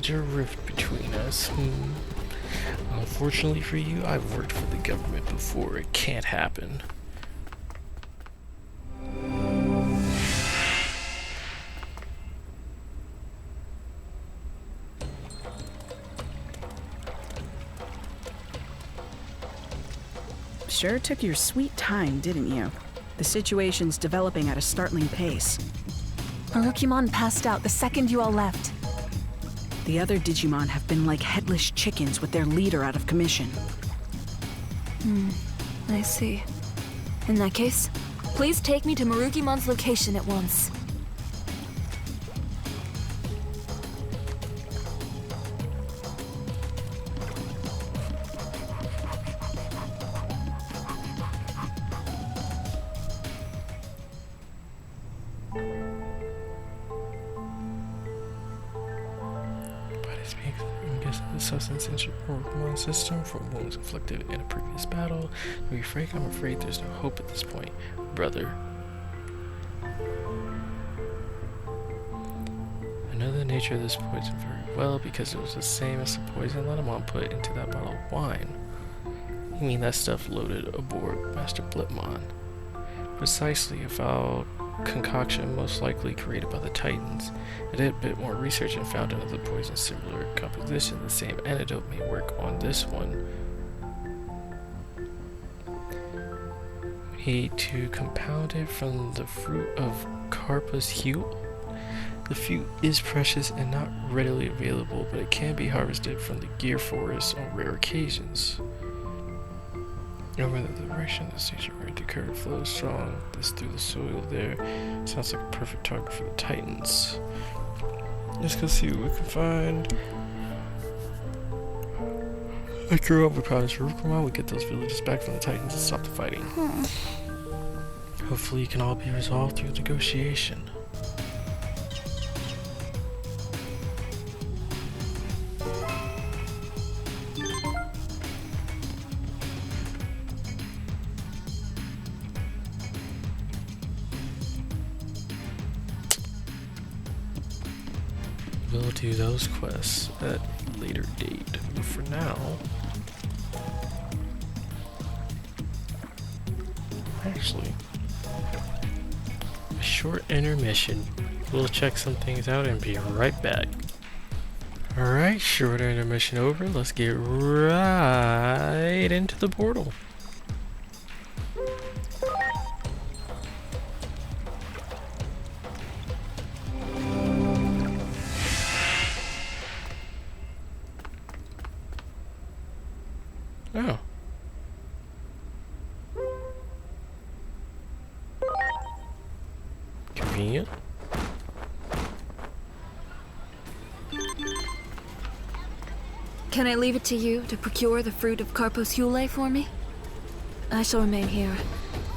major rift between us. Unfortunately for you, I've worked for the government before. It can't happen. Sure took your sweet time, didn't you? The situation's developing at a startling pace. Marukimon passed out the second you all left. The other Digimon have been like headless chickens with their leader out of commission. I see. In that case, please take me to Marukimon's location at once. The substance entered Pokemon system from wounds inflicted in a previous battle. To be frank, I'm afraid there's no hope at this point, brother. I know the nature of this poison very well because it was the same as the poison Lenomon put into that bottle of wine. You mean that stuff loaded aboard Master Blipmon? Precisely, a foul concoction most likely created by the Titans. I did a bit more research and found another poison similar composition. The same antidote may work on this one. We need to compound it from the fruit of Carpus Hule. The fruit is precious and not readily available, but it can be harvested from the Gear Forest on rare occasions. Over the direction the sanctuary the current flows strong. This through the soil there. Sounds like a perfect target for the Titans. Let's go see what we can find. I grew up with Providence Rukuma. We get those villages back from the Titans and stop the fighting. Hopefully it can all be resolved through negotiation. We'll do those quests at a later date, but for now, actually, a short intermission. We'll check some things out and be right back. Alright, short intermission over. Let's get right into the portal. Oh. Convenient. Can I leave it to you to procure the fruit of Carpus Hule for me? I shall remain here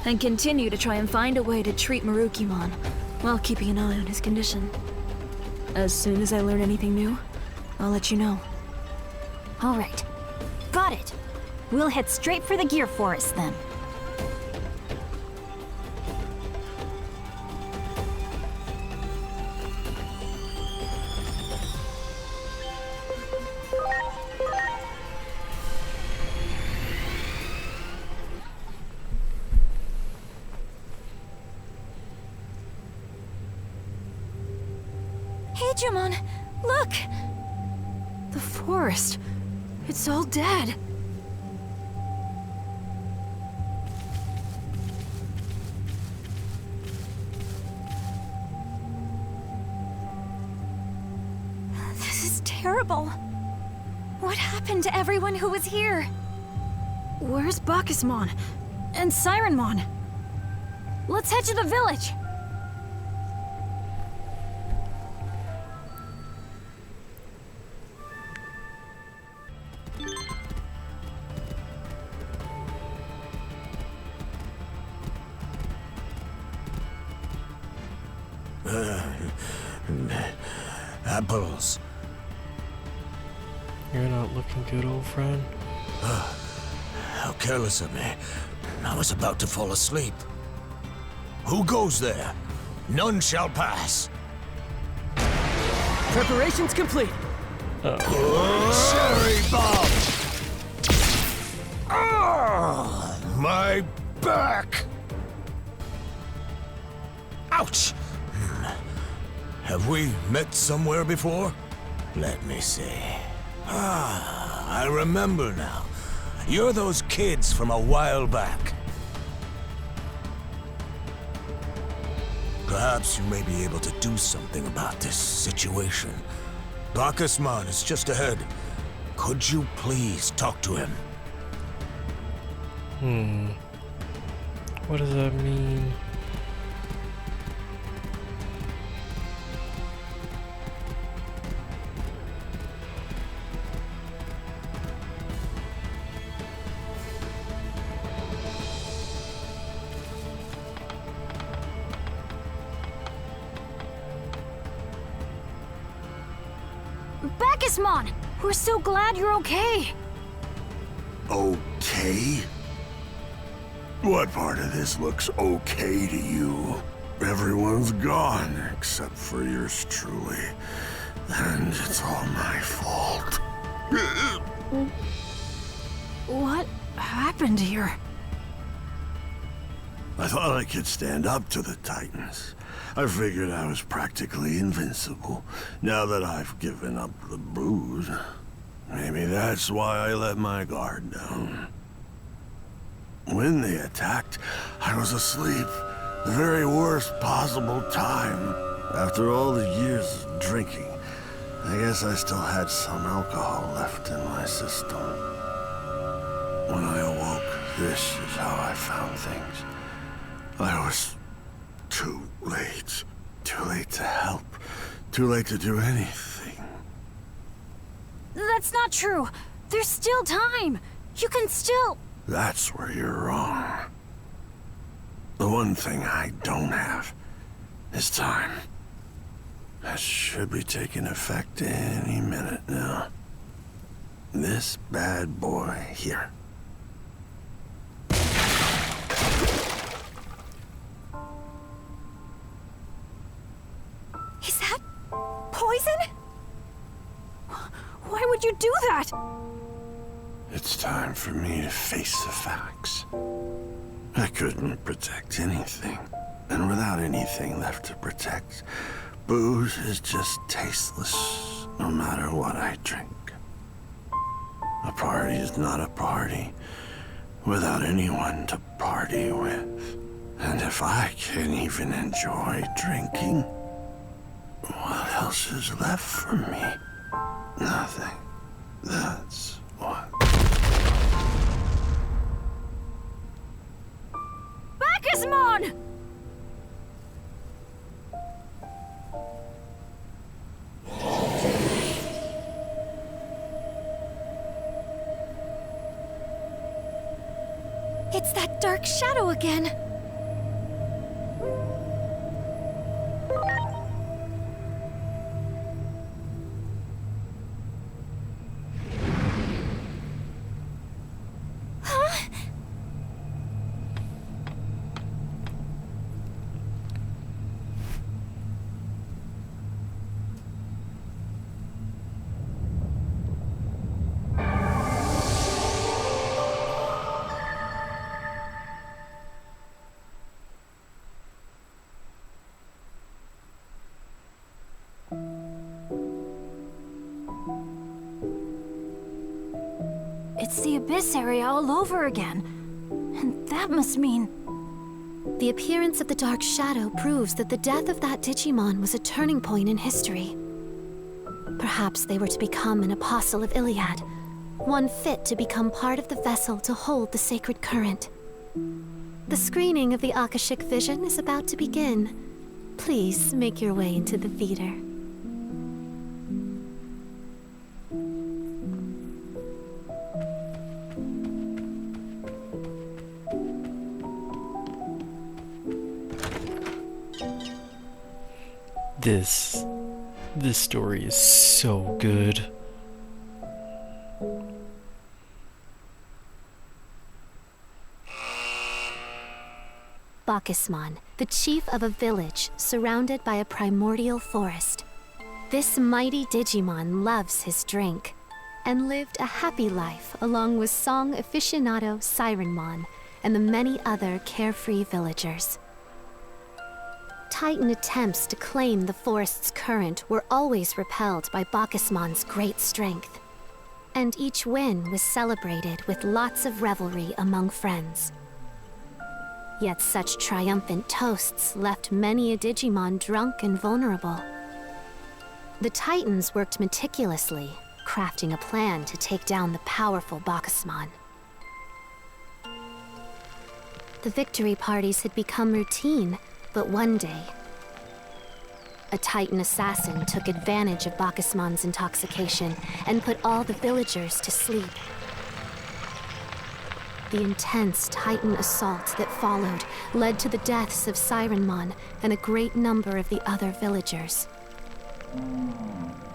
and continue to try and find a way to treat Marukimon while keeping an eye on his condition. As soon as I learn anything new, I'll let you know. All right. Got it. We'll head straight for the Gear Forest then. Hey, Digimon, look! The forest. It's all dead. This is terrible. What happened to everyone who was here? Where's Bacchusmon? And Sirenmon? Let's head to the village. Apples. You're not looking good, old friend. How careless of me. I was about to fall asleep. Who goes there? None shall pass. Preparations complete. Cherry bomb! Ah, my back! Ouch! Have we met somewhere before? Let me see. Ah, I remember now. You're those kids from a while back. Perhaps you may be able to do something about this situation. Bacchusman is just ahead. Could you please talk to him? What does that mean? Bacchusman! We're so glad you're okay! Okay? What part of this looks okay to you? Everyone's gone, except for yours truly. And it's all my fault. What happened here? I thought I could stand up to the Titans. I figured I was practically invincible, now that I've given up the booze. Maybe that's why I let my guard down. When they attacked, I was asleep. The very worst possible time. After all the years of drinking, I guess I still had some alcohol left in my system. When I awoke, this is how I found things. I was too late. Too late to help. Too late to do anything. That's not true. There's still time. You can still... That's where you're wrong. The one thing I don't have is time. That should be taking effect any minute now. This bad boy here. Is that poison? Why would you do that? It's time for me to face the facts. I couldn't protect anything. And without anything left to protect, booze is just tasteless, no matter what I drink. A party is not a party without anyone to party with. And if I can't even enjoy drinking, what else is left for me? Nothing. That's what. Bacchusman! It's that dark shadow again. It's the Abyss area all over again. And that must mean... The appearance of the Dark Shadow proves that the death of that Digimon was a turning point in history. Perhaps they were to become an apostle of Iliad, one fit to become part of the vessel to hold the sacred current. The screening of the Akashic Vision is about to begin. Please make your way into the theater. This story is so good. Bacchusman, the chief of a village surrounded by a primordial forest. This mighty Digimon loves his drink, and lived a happy life along with song aficionado Sirenmon and the many other carefree villagers. Titan attempts to claim the forest's current were always repelled by Bacchusmon's great strength, and each win was celebrated with lots of revelry among friends. Yet such triumphant toasts left many a Digimon drunk and vulnerable. The Titans worked meticulously, crafting a plan to take down the powerful Bacchusmon. The victory parties had become routine, but one day, a Titan assassin took advantage of Bacchusmon's intoxication and put all the villagers to sleep. The intense Titan assault that followed led to the deaths of Sirenmon and a great number of the other villagers.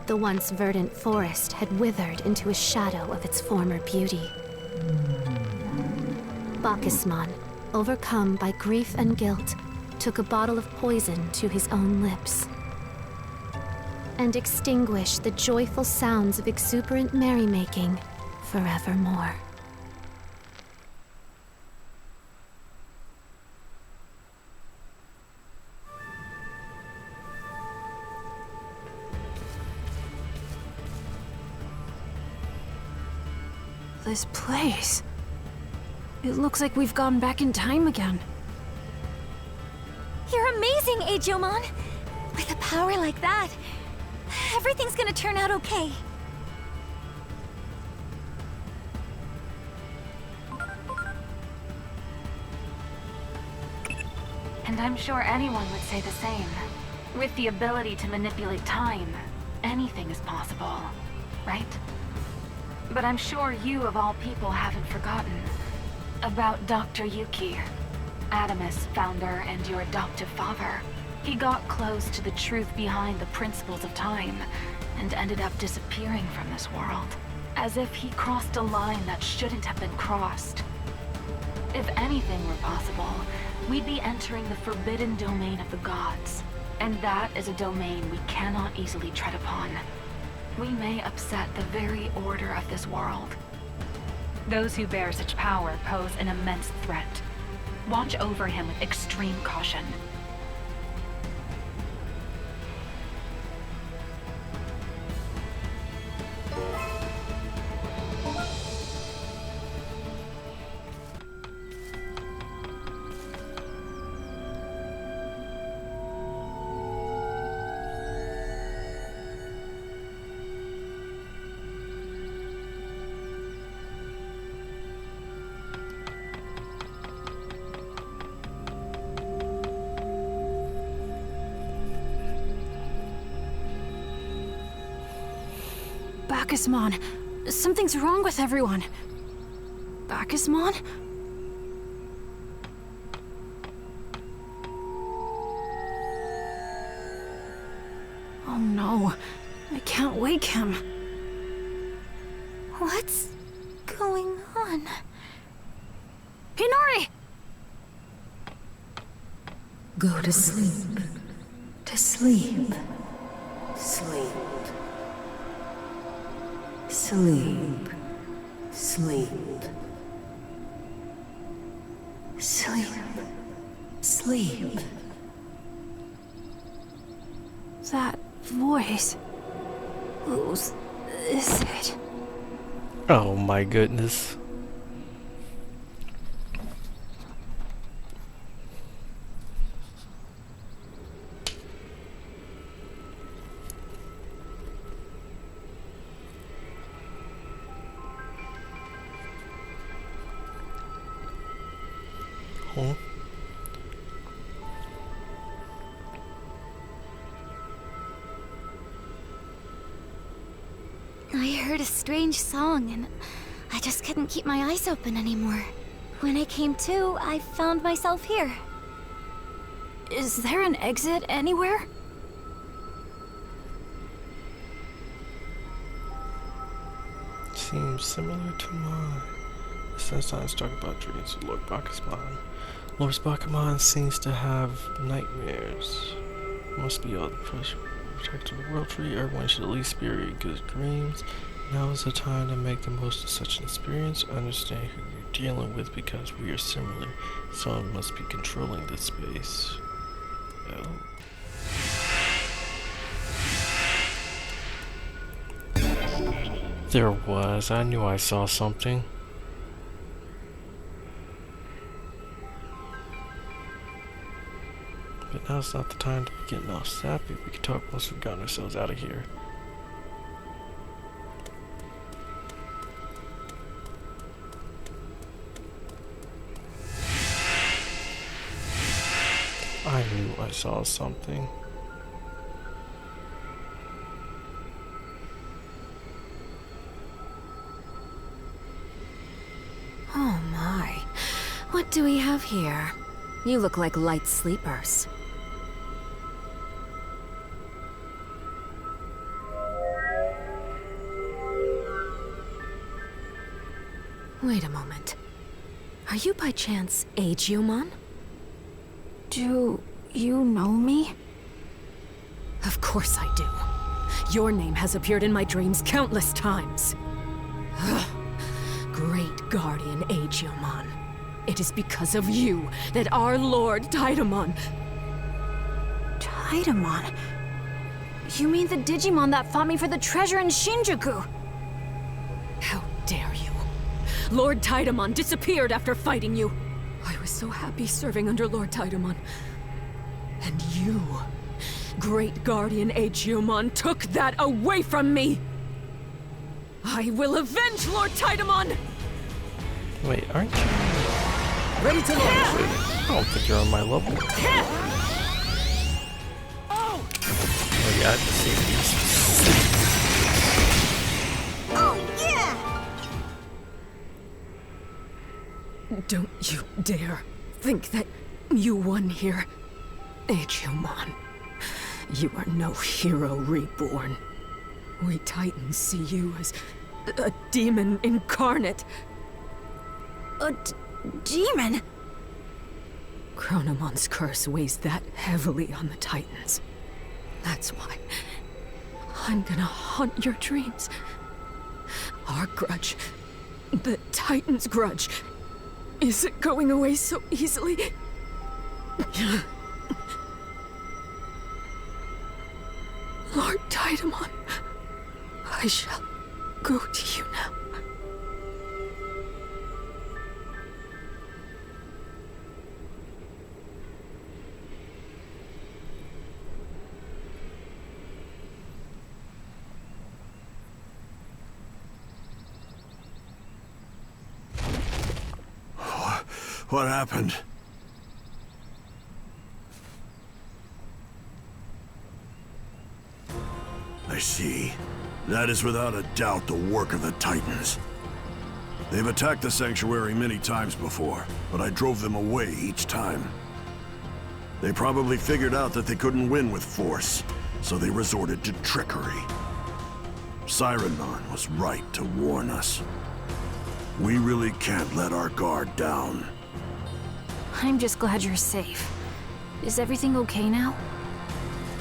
The once verdant forest had withered into a shadow of its former beauty. Bacchusmon, overcome by grief and guilt, took a bottle of poison to his own lips and extinguished the joyful sounds of exuberant merrymaking forevermore. This place... It looks like we've gone back in time again. You're amazing, Agiomon! With a power like that, everything's gonna turn out okay. And I'm sure anyone would say the same. With the ability to manipulate time, anything is possible, right? But I'm sure you of all people haven't forgotten about Dr. Yuki, Adamus founder and your adoptive father. He got close to the truth behind the principles of time and ended up disappearing from this world, as if he crossed a line that shouldn't have been crossed. If anything were possible, we'd be entering the forbidden domain of the gods, and that is a domain we cannot easily tread upon. We may upset the very order of this world. Those who bear such power pose an immense threat. Watch over him with extreme caution. Bacchusmon, something's wrong with everyone. Bacchusmon? Oh no, I can't wake him. What's going on? Hinori! Go to sleep. To sleep. Sleep. Sleep. Sleep. Sleep. Sleep. That voice... Whose is it? Oh my goodness. Huh? I heard a strange song and I just couldn't keep my eyes open anymore. When I came to, I found myself here. Is there an exit anywhere? Seems similar to mine. Since I talk about dreams of Lord Bacchusmon. Lord Bacchusmon seems to have nightmares. Must be all the pressure protecting the world tree, everyone should at least spirit good dreams. Now is the time to make the most of such an experience. Understand who you're dealing with because we are similar. Someone must be controlling this space. Oh. There was. I knew I saw something. But now's not the time to be getting all sappy. We can talk once we've gotten ourselves out of here. I knew I saw something. Oh my. What do we have here? You look like light sleepers. Wait a moment. Are you by chance Digimon? Do you know me? Of course I do. Your name has appeared in my dreams countless times. Ugh. Great Guardian Digimon. It is because of you that our Lord Tidamon... Tidamon? You mean the Digimon that fought me for the treasure in Shinjuku? How dare you! Lord Tidamon disappeared after fighting you. I was so happy serving under Lord Tidamon. And you, Great Guardian Digimon, took that away from me! I will avenge Lord Tidamon! Wait, aren't you? Ready to launch! I don't think you're on my level. Oh yeah, I have to see these. Oh, yeah! Don't you dare think that you won here, Digimon. You are no hero reborn. We Titans see you as a demon incarnate. A demon? Chronomon's curse weighs that heavily on the Titans. That's why I'm gonna haunt your dreams. Our grudge, the Titans' grudge, isn't going away so easily. Lord Tidamon, I shall go to you now. What happened? I see. That is without a doubt the work of the Titans. They've attacked the Sanctuary many times before, but I drove them away each time. They probably figured out that they couldn't win with force, so they resorted to trickery. Sirenmon was right to warn us. We really can't let our guard down. I'm just glad you're safe. Is everything okay now?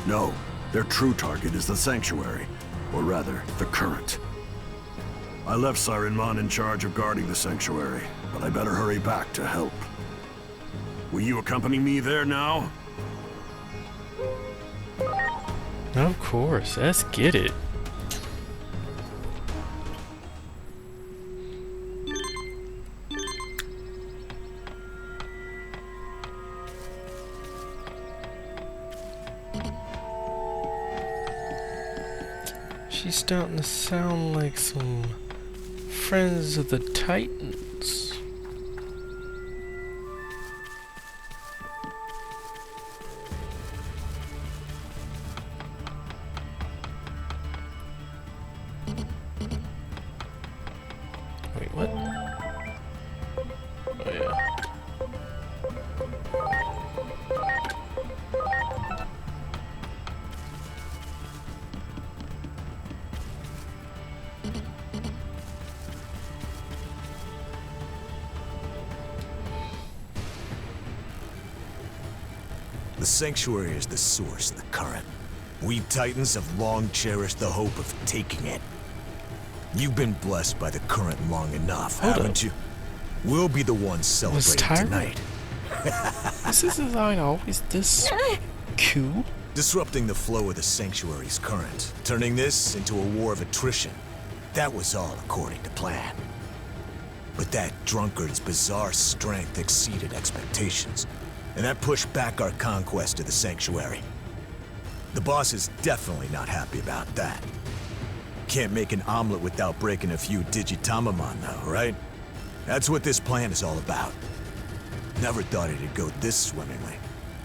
No, their true target is the Sanctuary, or rather, the Current. I left Sirenmon in charge of guarding the Sanctuary, but I better hurry back to help. Will you accompany me there now? Of course, let's get it. She's starting to sound like some friends of the Titans. Wait, what? Oh yeah. The Sanctuary is the source, the current. We Titans have long cherished the hope of taking it. You've been blessed by the current long enough, haven't you? We'll be the ones celebrating tonight. Is this design always this cool? Disrupting the flow of the Sanctuary's current, turning this into a war of attrition. That was all according to plan. But that drunkard's bizarre strength exceeded expectations, and that pushed back our conquest of the Sanctuary. The boss is definitely not happy about that. Can't make an omelet without breaking a few Digitamamon though, right? That's what this plan is all about. Never thought it'd go this swimmingly.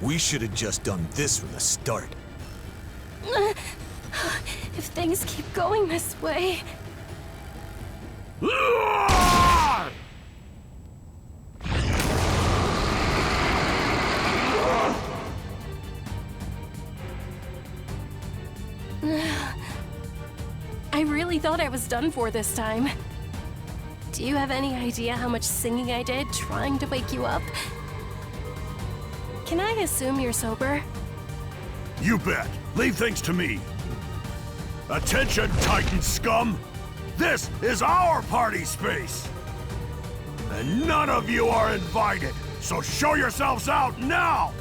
We should have just done this from the start. If things keep going this way... I really thought I was done for this time. Do you have any idea how much singing I did trying to wake you up? Can I assume you're sober? You bet. Leave things to me. Attention, Titan scum! This is our party space! And none of you are invited, so show yourselves out now!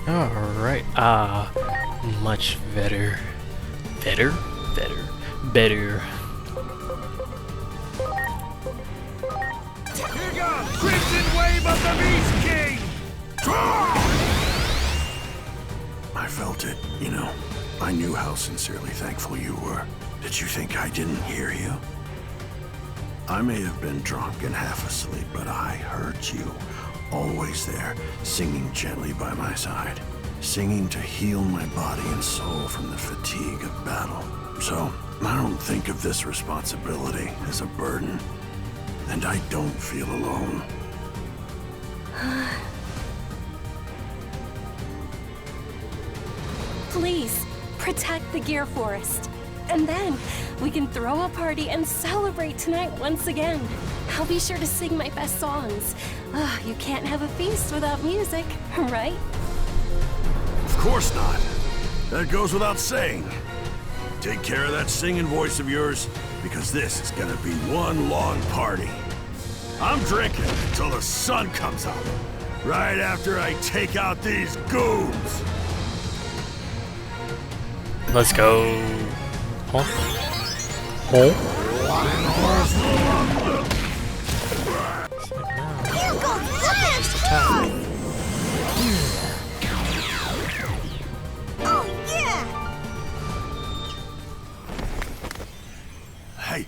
Alright, much better. Better? Better. Here goes Crimson Wave of the Beast King! I felt it, you know. I knew how sincerely thankful you were. Did you think I didn't hear you? I may have been drunk and half asleep, but I heard you. Always there, singing gently by my side. Singing to heal my body and soul from the fatigue of battle. So, I don't think of this responsibility as a burden. And I don't feel alone. Please, protect the Gear Forest. And then, we can throw a party and celebrate tonight once again. I'll be sure to sing my best songs. You can't have a feast without music, right? Of course not. That goes without saying. Take care of that singing voice of yours, because this is gonna be one long party. I'm drinking until the sun comes up, right after I take out these goons. Let's go. Huh?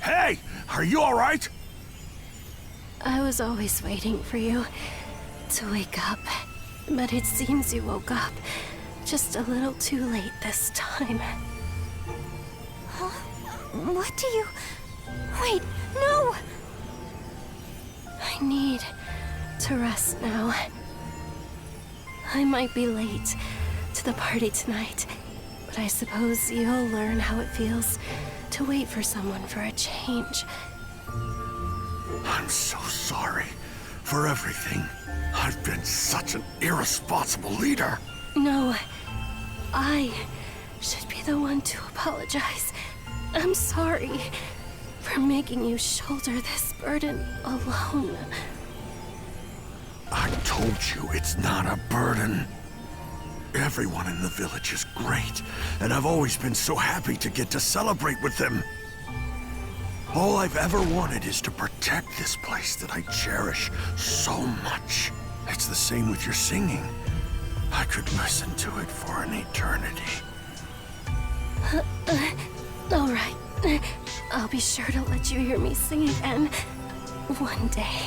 Hey! Are you alright? I was always waiting for you to wake up, but it seems you woke up just a little too late this time. Huh? What do you... Wait, no! I need to rest now. I might be late to the party tonight, but I suppose you'll learn how it feels to wait for someone for a change. I'm so sorry for everything. I've been such an irresponsible leader. No, I should be the one to apologize. I'm sorry for making you shoulder this burden alone. I told you it's not a burden. Everyone in the village is great, and I've always been so happy to get to celebrate with them. All I've ever wanted is to protect this place that I cherish so much. It's the same with your singing. I could listen to it for an eternity. All right. I'll be sure to let you hear me sing again one day.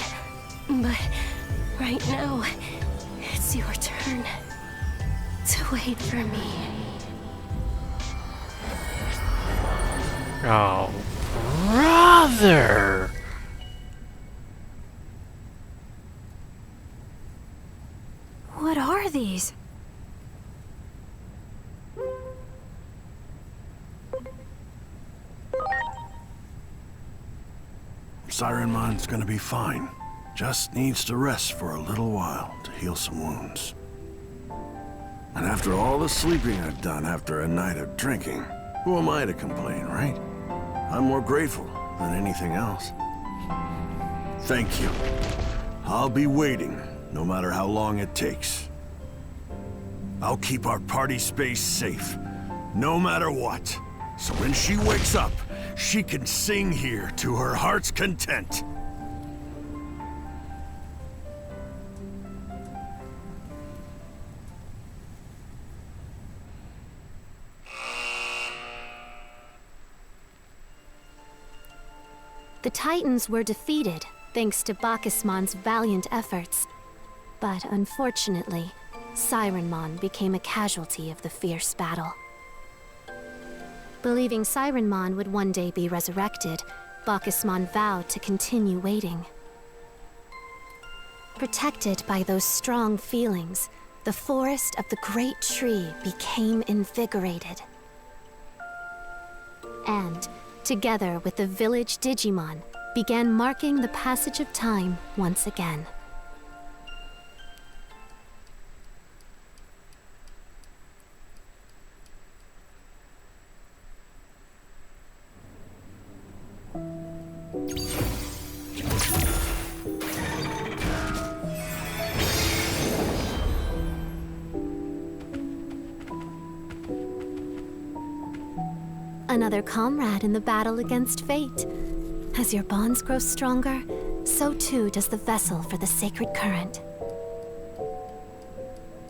But right now, it's your turn to wait for me. Oh, brother! What are these? Sirenmon's gonna be fine. Just needs to rest for a little while to heal some wounds. And after all the sleeping I've done after a night of drinking, who am I to complain, right? I'm more grateful than anything else. Thank you. I'll be waiting, no matter how long it takes. I'll keep our party space safe, no matter what. So when she wakes up, she can sing here to her heart's content. The Titans were defeated thanks to Bacchusmon's valiant efforts. But unfortunately, Sirenmon became a casualty of the fierce battle. Believing Sirenmon would one day be resurrected, Bacchusmon vowed to continue waiting. Protected by those strong feelings, the forest of the Great Tree became invigorated. And, together with the village Digimon, began marking the passage of time once again. Another comrade in the battle against fate. As your bonds grow stronger, so too does the vessel for the sacred current.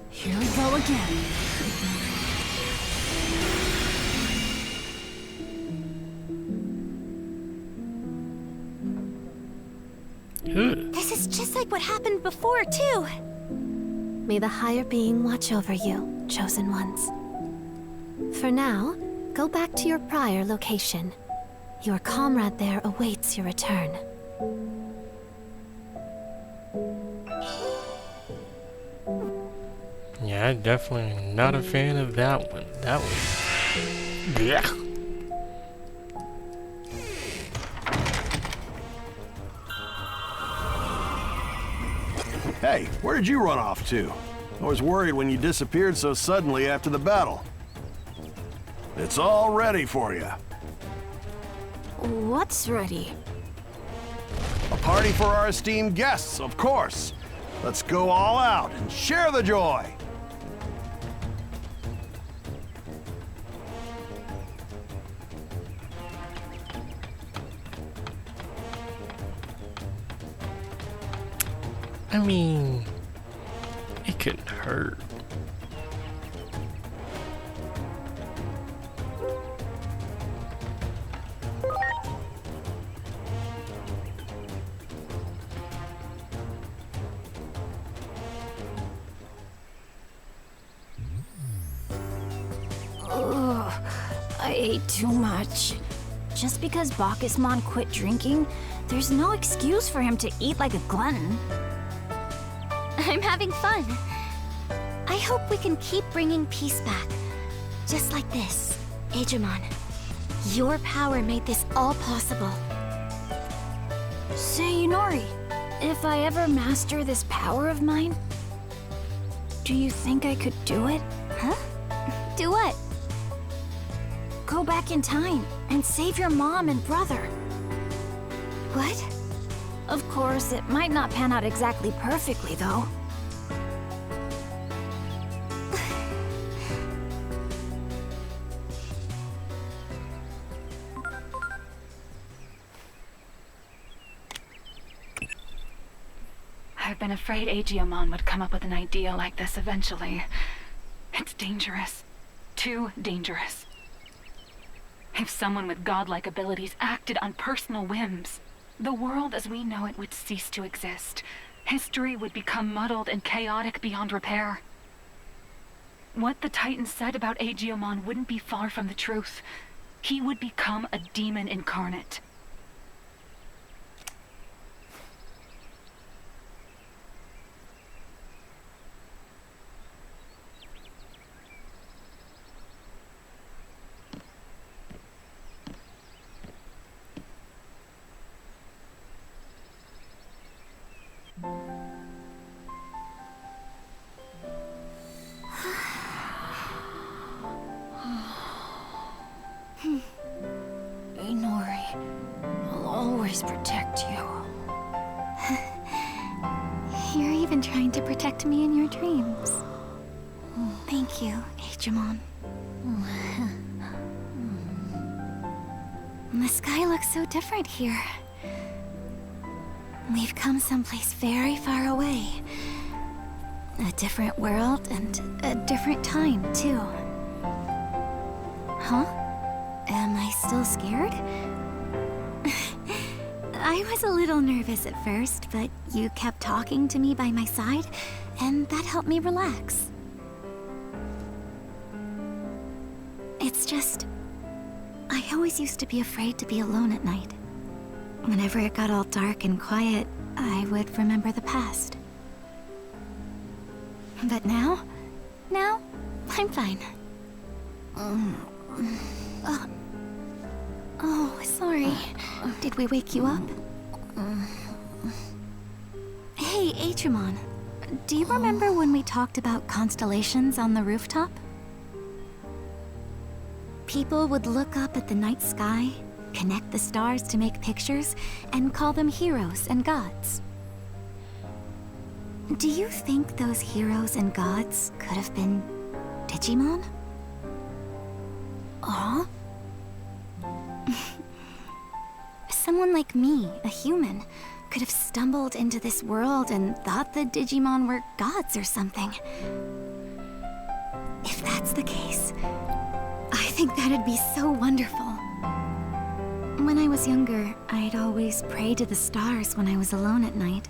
Here we go again. This is just like what happened before, too. May the higher being watch over you, chosen ones. For now, go back to your prior location. Your comrade there awaits your return. Yeah, definitely not a fan of that one. That one. Yeah. Hey, where did you run off to? I was worried when you disappeared so suddenly after the battle. It's all ready for you. What's ready? A party for our esteemed guests, of course. Let's go all out and share the joy. I mean, it couldn't hurt. Ugh, I ate too much. Just because Bacchusmon quit drinking, there's no excuse for him to eat like a glutton. I'm having fun. I hope we can keep bringing peace back. Just like this. Digimon, your power made this all possible. Say, Inori, if I ever master this power of mine, do you think I could do it? Huh? Do what? Go back in time and save your mom and brother. What? Of course, it might not pan out exactly perfectly, though. I've been afraid Aegeomon would come up with an idea like this eventually. It's dangerous. Too dangerous. If someone with godlike abilities acted on personal whims, the world as we know it would cease to exist. History would become muddled and chaotic beyond repair. What the Titans said about Aegeomon wouldn't be far from the truth. He would become a demon incarnate. always protect you. You're even trying to protect me in your dreams. Thank you, Digimon. The sky looks so different here. We've come someplace very far away. A different world and a different time, too. Huh? Am I still scared? I was a little nervous at first, but you kept talking to me by my side, and that helped me relax. It's just, I always used to be afraid to be alone at night. Whenever it got all dark and quiet, I would remember the past. But now, I'm fine. Oh, sorry. Did we wake you up? Hey, Digimon. Do you remember when we talked about constellations on the rooftop? People would look up at the night sky, connect the stars to make pictures, and call them heroes and gods. Do you think those heroes and gods could have been Digimon? Aw? Someone like me, a human, could have stumbled into this world and thought the Digimon were gods or something. If that's the case, I think that'd be so wonderful. When I was younger, I'd always pray to the stars when I was alone at night,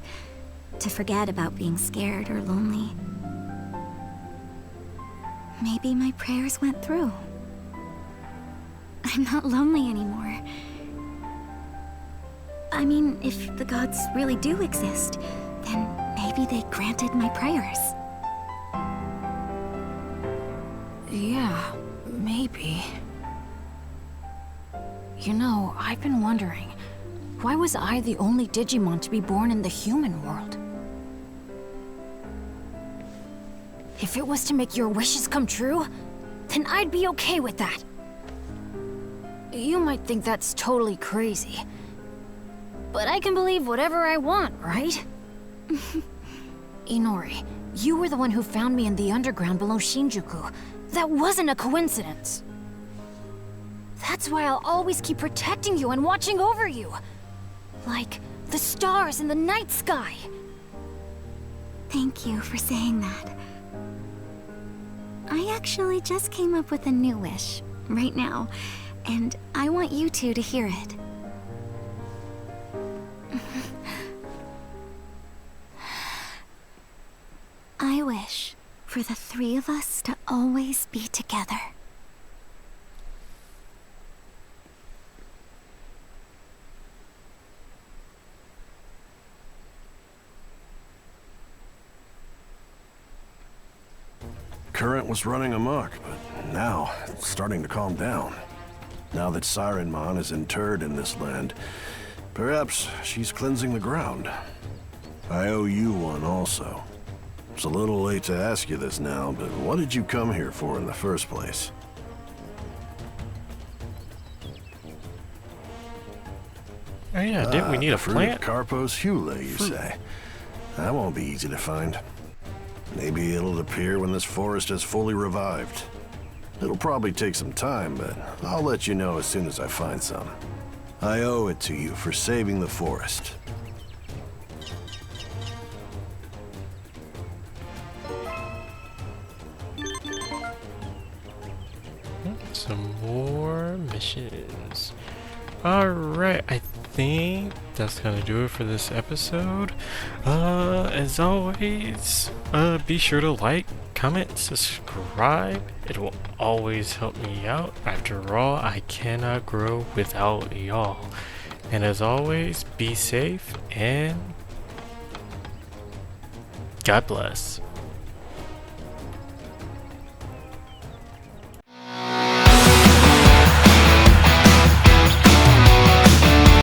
to forget about being scared or lonely. Maybe my prayers went through. I'm not lonely anymore. I mean, if the gods really do exist, then maybe they granted my prayers. Yeah, maybe. You know, I've been wondering, why was I the only Digimon to be born in the human world? If it was to make your wishes come true, then I'd be okay with that. You might think that's totally crazy, but I can believe whatever I want, right? Inori, you were the one who found me in the underground below Shinjuku. That wasn't a coincidence. That's why I'll always keep protecting you and watching over you. Like the stars in the night sky. Thank you for saying that. I actually just came up with a new wish, right now, and I want you two to hear it. I wish for the three of us to always be together. Current was running amok, but now it's starting to calm down. Now that Sirenmon is interred in this land, perhaps she's cleansing the ground. I owe you one also. It's a little late to ask you this now, but what did you come here for in the first place? Oh yeah, didn't we need a fruit plant? of Carpos Hule, you say? That won't be easy to find. Maybe it'll appear when this forest is fully revived. It'll probably take some time, but I'll let you know as soon as I find some. I owe it to you for saving the forest. Some more missions. Alright, I think that's gonna do it for this episode. As always, be sure to like, comment, subscribe. It will always help me out. After all, I cannot grow without y'all. And as always, be safe and God bless.